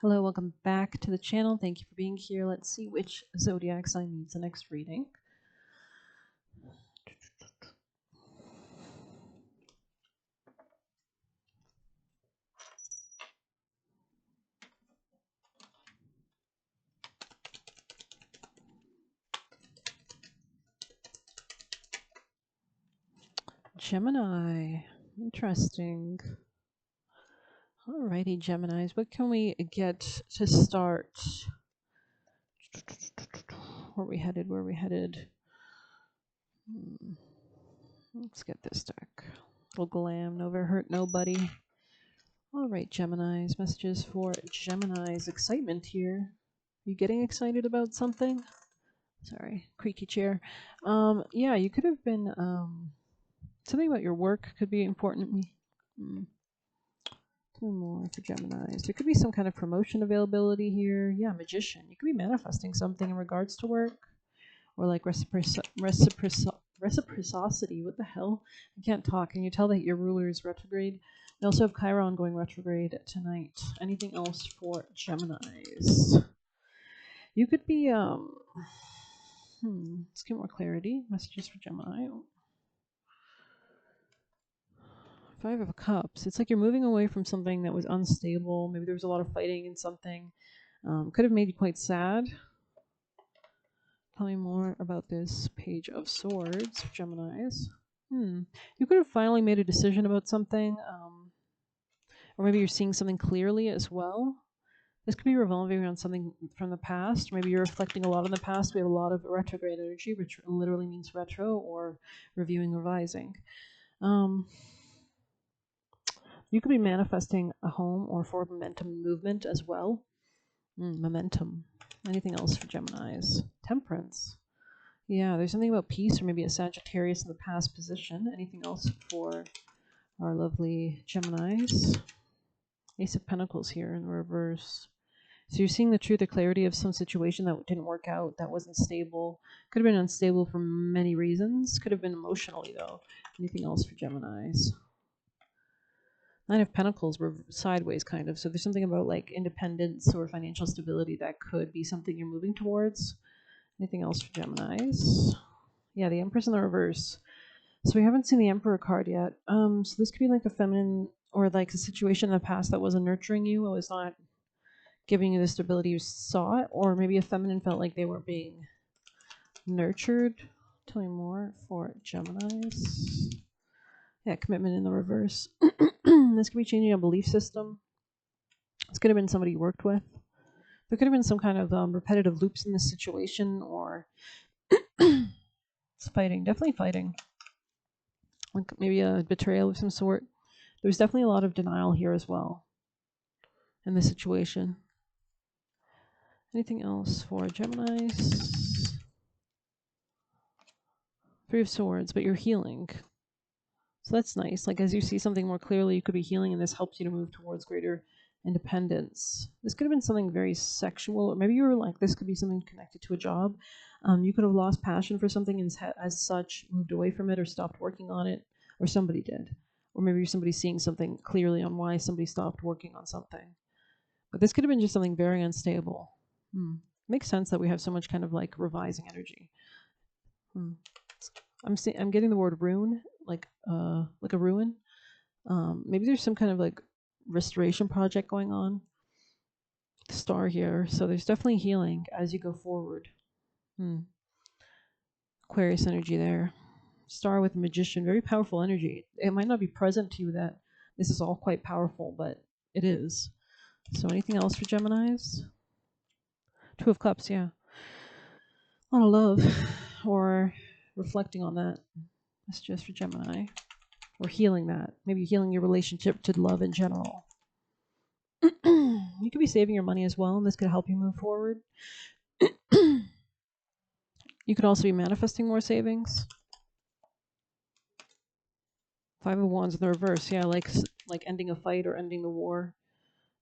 Hello, welcome back to the channel. Thank you for being here. Let's see which zodiac sign needs the next reading. Gemini. Interesting. Alrighty, Geminis. What can we get to start? Where are we headed? Where are we headed? Let's get this deck. Little glam. Never hurt nobody. Alright, Geminis. Messages for Geminis. Excitement here. Are you getting excited about something? Sorry, creaky chair. Yeah, you could have been, something about your work could be important. Two more for Geminis. There could be some kind of promotion availability here. Yeah, Magician. You could be manifesting something in regards to work, or like reciprocity. What the hell? I can't talk. Can you tell that your ruler is retrograde? We also have Chiron going retrograde tonight. Anything else for Geminis? You could be let's get more clarity. Messages for Gemini. Five of Cups. It's like you're moving away from something that was unstable. Maybe there was a lot of fighting in something. Could have made you quite sad. Tell me more about this Page of Swords, Geminis. You could have finally made a decision about something. Or maybe you're seeing something clearly as well. This could be revolving around something from the past. Maybe you're reflecting a lot on the past. We have a lot of retrograde energy, which literally means retro or reviewing, revising. You could be manifesting a home or forward momentum movement as well. Momentum. Anything else for Geminis? Temperance. Yeah, there's something about peace or maybe a Sagittarius in the past position. Anything else for our lovely Geminis? Ace of Pentacles here in reverse. So you're seeing the truth or clarity of some situation that didn't work out, that wasn't stable. Could have been unstable for many reasons. Could have been emotionally, though. Anything else for Geminis? Nine of Pentacles were sideways, kind of. So there's something about like independence or financial stability that could be something you're moving towards. Anything else for Geminis? Yeah, the Empress in the reverse. So we haven't seen the Emperor card yet. So this could be like a feminine or like a situation in the past that wasn't nurturing you. It was not giving you the stability you sought, or maybe a feminine felt like they were being nurtured. Tell me more for Geminis. Yeah, commitment in the reverse. This could be changing a belief system. This could have been somebody you worked with. There could have been some kind of repetitive loops in this situation, or it's fighting. Definitely fighting. Like maybe a betrayal of some sort. There's definitely a lot of denial here as well in this situation. Anything else for Geminis? Three of Swords, but you're healing. So that's nice. Like as you see something more clearly, you could be healing, and this helps you to move towards greater independence. This could have been something very sexual, or maybe you were like, this could be something connected to a job. You could have lost passion for something and as such moved away from it or stopped working on it, or somebody did. Or maybe somebody's seeing something clearly on why somebody stopped working on something. But this could have been just something very unstable. Makes sense that we have so much kind of like revising energy. I'm getting the word rune, like a ruin. Maybe there's some kind of like restoration project going on. The star here, so there's definitely healing as you go forward. Aquarius energy there. Star with Magician, very powerful energy. It might not be present to you that this is all quite powerful, but it is. So anything else for Geminis? Two of Cups, yeah. A lot of love, or reflecting on that. That's just for Gemini. Or healing that. Maybe healing your relationship to love in general. You could be saving your money as well, and this could help you move forward. You could also be manifesting more savings. Five of Wands in the reverse. Yeah, like ending a fight or ending the war.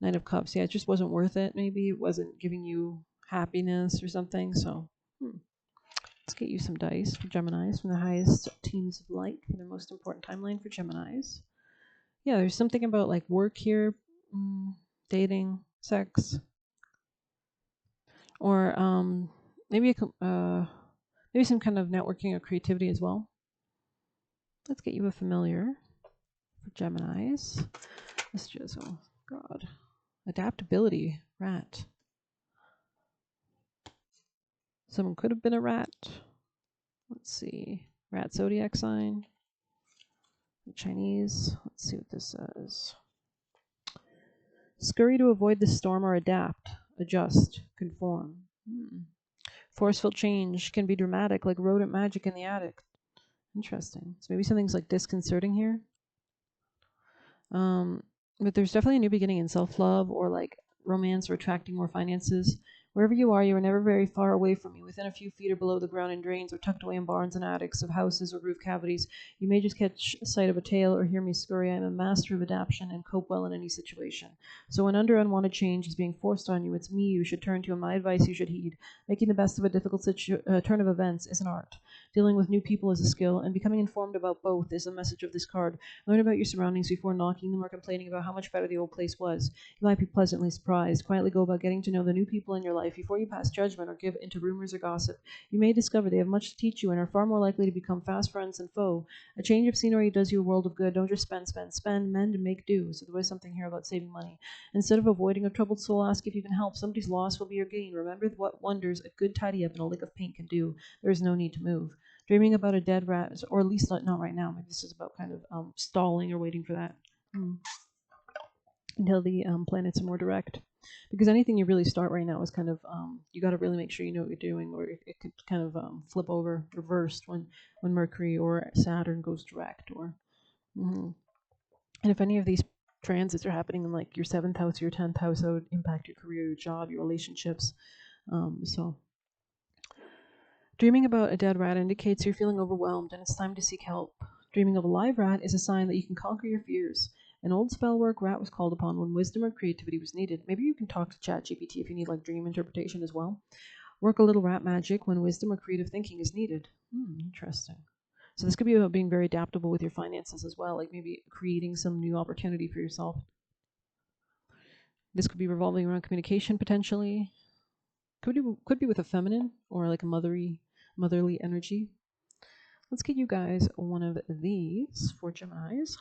Nine of Cups. Yeah, it just wasn't worth it. Maybe it wasn't giving you happiness or something. So let's get you some dice for Geminis from the highest teams of light for the most important timeline for Geminis. Yeah, there's something about like work here, dating. sex, or maybe maybe some kind of networking or creativity as well. Let's get you a familiar for Geminis. Let's just, oh God, adaptability, rat. Someone could have been a rat. Let's see, rat zodiac sign. Chinese. Let's see what this says. Scurry to avoid the storm or adapt, adjust, conform. Forceful change can be dramatic, like rodent magic in the attic. Interesting. So maybe something's like disconcerting here. But there's definitely a new beginning in self-love or like romance or attracting more finances. Wherever you are never very far away from me, within a few feet or below the ground in drains or tucked away in barns and attics of houses or roof cavities. You may just catch sight of a tail or hear me scurry. I am a master of adaptation and cope well in any situation. So when unwanted change is being forced on you, it's me you should turn to and my advice you should heed. Making the best of a difficult turn of events is an art. Dealing with new people is a skill, and becoming informed about both is the message of this card. Learn about your surroundings before knocking them or complaining about how much better the old place was. You might be pleasantly surprised. Quietly go about getting to know the new people in your life before you pass judgment or give into rumors or gossip. You may discover they have much to teach you and are far more likely to become fast friends than foe. A change of scenery does you a world of good. Don't just spend, mend, and make do. So there was something here about saving money. Instead of avoiding a troubled soul, ask if you can help. Somebody's loss will be your gain. Remember what wonders a good tidy up and a lick of paint can do. There is no need to move. Dreaming about a dead rat, or at least not right now. Maybe this is about kind of stalling or waiting for that until the planets are more direct. Because anything you really start right now is kind of you got to really make sure you know what you're doing, or it could kind of flip over, reversed when Mercury or Saturn goes direct, or and if any of these transits are happening in like your 7th house or your 10th house, that would impact your career, your job, your relationships. So dreaming about a dead rat indicates you're feeling overwhelmed and it's time to seek help. Dreaming of a live rat is a sign that you can conquer your fears. In old spell work, rat was called upon when wisdom or creativity was needed. Maybe you can talk to ChatGPT if you need like dream interpretation as well. Work a little rat magic when wisdom or creative thinking is needed. Interesting. So this could be about being very adaptable with your finances as well, like maybe creating some new opportunity for yourself. This could be revolving around communication potentially. Could be with a feminine or like a motherly energy. Let's get you guys one of these for Geminis.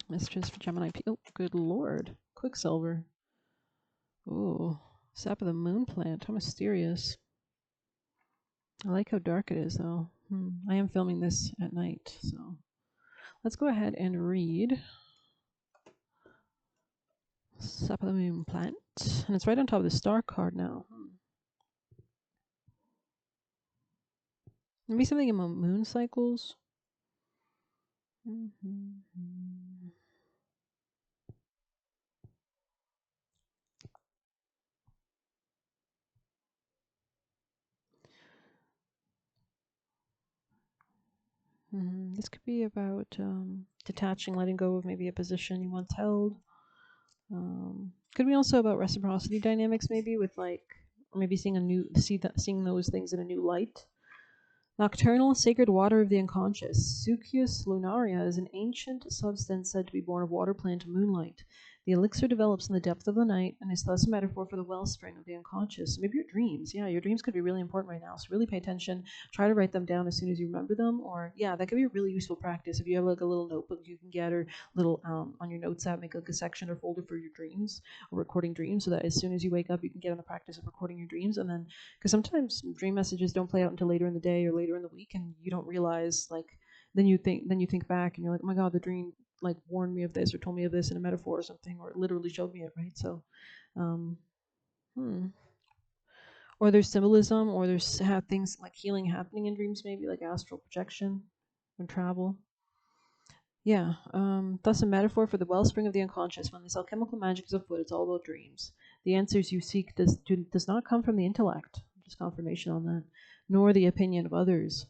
Messages for Gemini. Oh, good lord. Quicksilver. Ooh. Sap of the moon plant. How mysterious. I like how dark it is, though. I am filming this at night, so let's go ahead and read Sap of the moon plant. And it's right on top of the star card now. Maybe something about moon cycles. This could be about detaching, letting go of maybe a position you once held. Could be also about reciprocity dynamics, maybe with like, or maybe seeing those things in a new light. Nocturnal sacred water of the unconscious. Succius lunaria is an ancient substance said to be born of water plant and moonlight. The elixir develops in the depth of the night and is thus a metaphor for the wellspring of the unconscious. So maybe your dreams. Yeah, your dreams could be really important right now. So really pay attention. Try to write them down as soon as you remember them. Or yeah, that could be a really useful practice. If you have like a little notebook you can get, or little on your notes app, make like a section or folder for your dreams or recording dreams, so that as soon as you wake up you can get on the practice of recording your dreams. And then, because sometimes dream messages don't play out until later in the day or later in the week, and you don't realize, like, then you think back and you're like, oh my god, the dream like warned me of this or told me of this in a metaphor or something, or it literally showed me it, right? So or there's symbolism, or there's things like healing happening in dreams, maybe like astral projection and travel. Yeah, thus a metaphor for the wellspring of the unconscious. When this alchemical magic is afoot, it's all about dreams. The answers you seek does not come from the intellect, just confirmation on that, nor the opinion of others.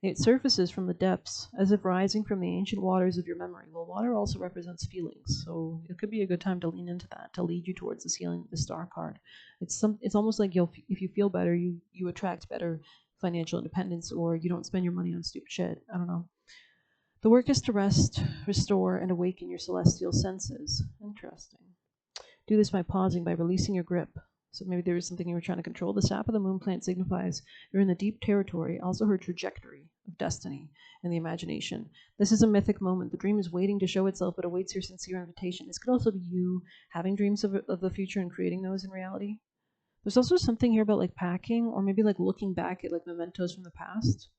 It surfaces from the depths, as if rising from the ancient waters of your memory. Well, water also represents feelings, so it could be a good time to lean into that, to lead you towards this healing, the star card. It's almost like if you feel better, you attract better financial independence, or you don't spend your money on stupid shit. I don't know. The work is to rest, restore, and awaken your celestial senses. Interesting. Do this by pausing, by releasing your grip. So maybe there was something you were trying to control. The sap of the moon plant signifies you're in the deep territory, also her trajectory of destiny and the imagination. This is a mythic moment. The dream is waiting to show itself, but awaits your sincere invitation. This could also be you having dreams of the future and creating those in reality. There's also something here about like packing, or maybe like looking back at like mementos from the past.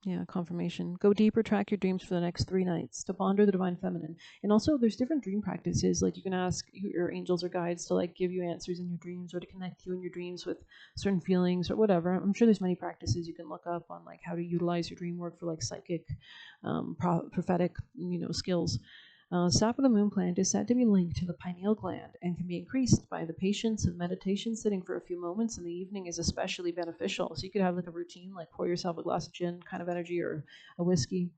Yeah, confirmation. Go deeper, track your dreams for the next 3 nights to ponder the divine feminine. And also, there's different dream practices. Like you can ask your angels or guides to like give you answers in your dreams, or to connect you in your dreams with certain feelings or whatever. I'm sure there's many practices you can look up on like how to utilize your dream work for like psychic, prophetic, skills. Sap of the moon plant is said to be linked to the pineal gland and can be increased by the patience of meditation. Sitting for a few moments in the evening is especially beneficial. So you could have like a routine, like pour yourself a glass of gin kind of energy, or a whiskey.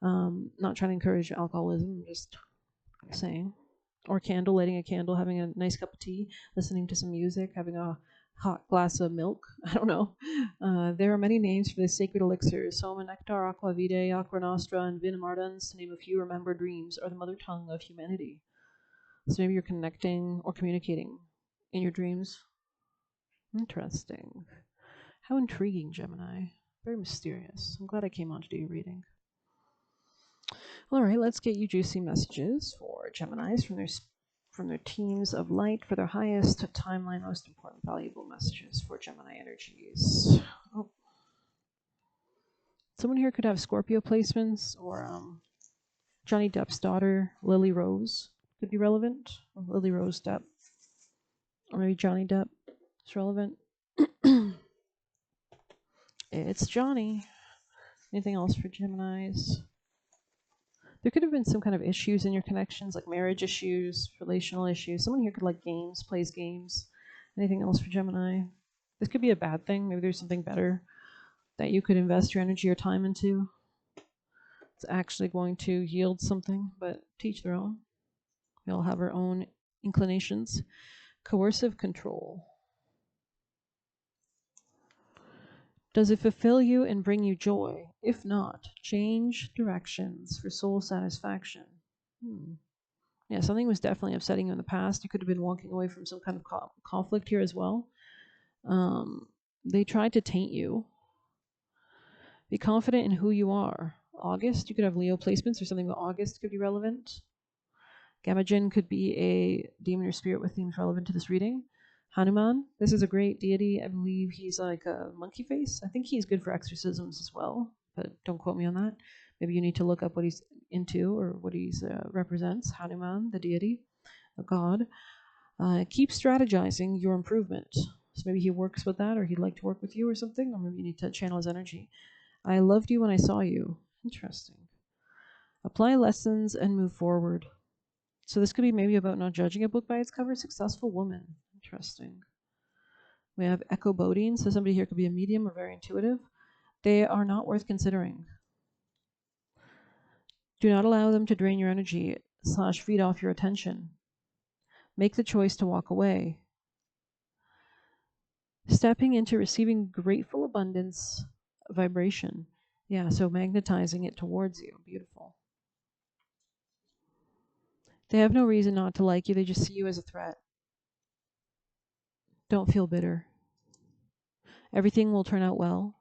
Not trying to encourage alcoholism, just saying. Or candle, lighting a candle, having a nice cup of tea, listening to some music, having a hot glass of milk. I don't know. There are many names for this sacred elixir. Soma nectar, aqua vitae, aqua nostra, and vinum ardens, to name a few. Remember, dreams are the mother tongue of humanity. So maybe you're connecting or communicating in your dreams. Interesting. How intriguing, Gemini. Very mysterious. I'm glad I came on to do your reading. All right, let's get you juicy messages for Geminis from their teams of light for their highest timeline, most important, valuable messages for Gemini energies. Oh. Someone here could have Scorpio placements, or Johnny Depp's daughter, Lily Rose, could be relevant. Or Lily Rose Depp. Or maybe Johnny Depp is relevant. It's Johnny. Anything else for Geminis? There could have been some kind of issues in your connections, like marriage issues, relational issues. Someone here could like games, plays games. Anything else for Gemini? This could be a bad thing. Maybe there's something better that you could invest your energy or time into. It's actually going to yield something, but teach their own. We all have our own inclinations. Coercive control. Does it fulfill you and bring you joy? If not, change directions for soul satisfaction. Yeah, something was definitely upsetting you in the past. You could have been walking away from some kind of conflict here as well. They tried to taint you. Be confident in who you are. August, you could have Leo placements, or something with August could be relevant. Gamma could be a demon or spirit with themes relevant to this reading. Hanuman, this is a great deity. I believe he's like a monkey face. I think he's good for exorcisms as well, but don't quote me on that. Maybe you need to look up what he's into or what he represents. Hanuman, the deity, a god. Keep strategizing your improvement. So maybe he works with that, or he'd like to work with you or something, or maybe you need to channel his energy. I loved you when I saw you. Interesting. Apply lessons and move forward. So this could be maybe about not judging a book by its cover. Successful woman. Interesting. We have echo boding. So somebody here could be a medium or very intuitive. They are not worth considering. Do not allow them to drain your energy / feed off your attention. Make the choice to walk away. Stepping into receiving grateful abundance vibration. Yeah, so magnetizing it towards you. Beautiful. They have no reason not to like you. They just see you as a threat. Don't feel bitter. Everything will turn out well.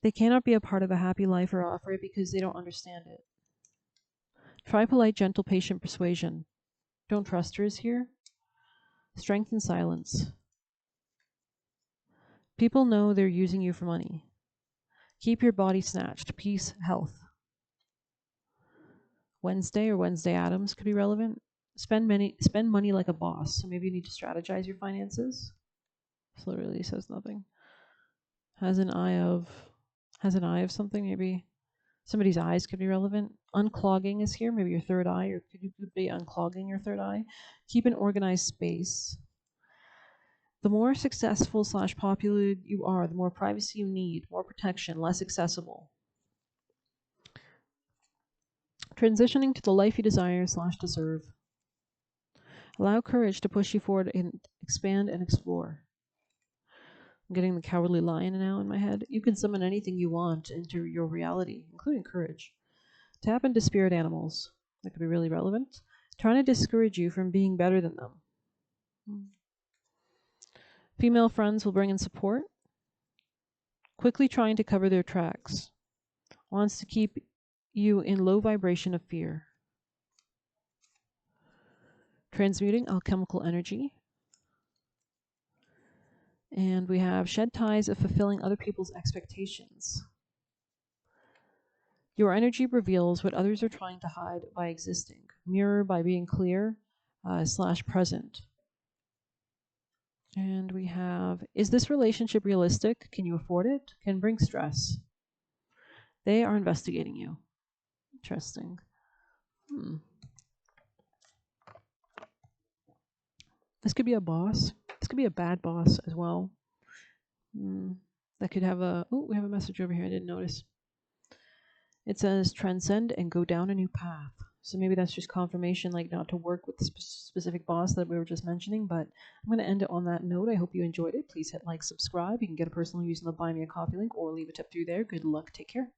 They cannot be a part of a happy life or offer it because they don't understand it. Try polite, gentle, patient persuasion. Don't trust her is here. Strength and silence. People know they're using you for money. Keep your body snatched. Peace, health. Wednesday or Wednesday Addams could be relevant. Spend money like a boss. So maybe you need to strategize your finances. This literally says nothing. Has an eye of something. Maybe somebody's eyes could be relevant. Unclogging is here. Maybe your third eye, or you could be unclogging your third eye. Keep an organized space. The more successful / popular you are, the more privacy you need, more protection, less accessible. Transitioning to the life you desire / deserve. Allow courage to push you forward and expand and explore. I'm getting the cowardly lion now in my head. You can summon anything you want into your reality, including courage. Tap into spirit animals. That could be really relevant. Trying to discourage you from being better than them. Female friends will bring in support. Quickly trying to cover their tracks. Wants to keep you in low vibration of fear. Transmuting alchemical energy. And we have shed ties of fulfilling other people's expectations. Your energy reveals what others are trying to hide by existing. Mirror by being clear / present. And we have, is this relationship realistic? Can you afford it? Can bring stress. They are investigating you. Interesting. This could be a boss. This could be a bad boss as well. That could have a, oh, we have a message over here I didn't notice. It says transcend and go down a new path. So maybe that's just confirmation, like not to work with the specific boss that we were just mentioning, but I'm going to end it on that note. I hope you enjoyed it. Please hit like, subscribe. You can get a personal using the Buy Me a Coffee link or leave a tip through there. Good luck. Take care.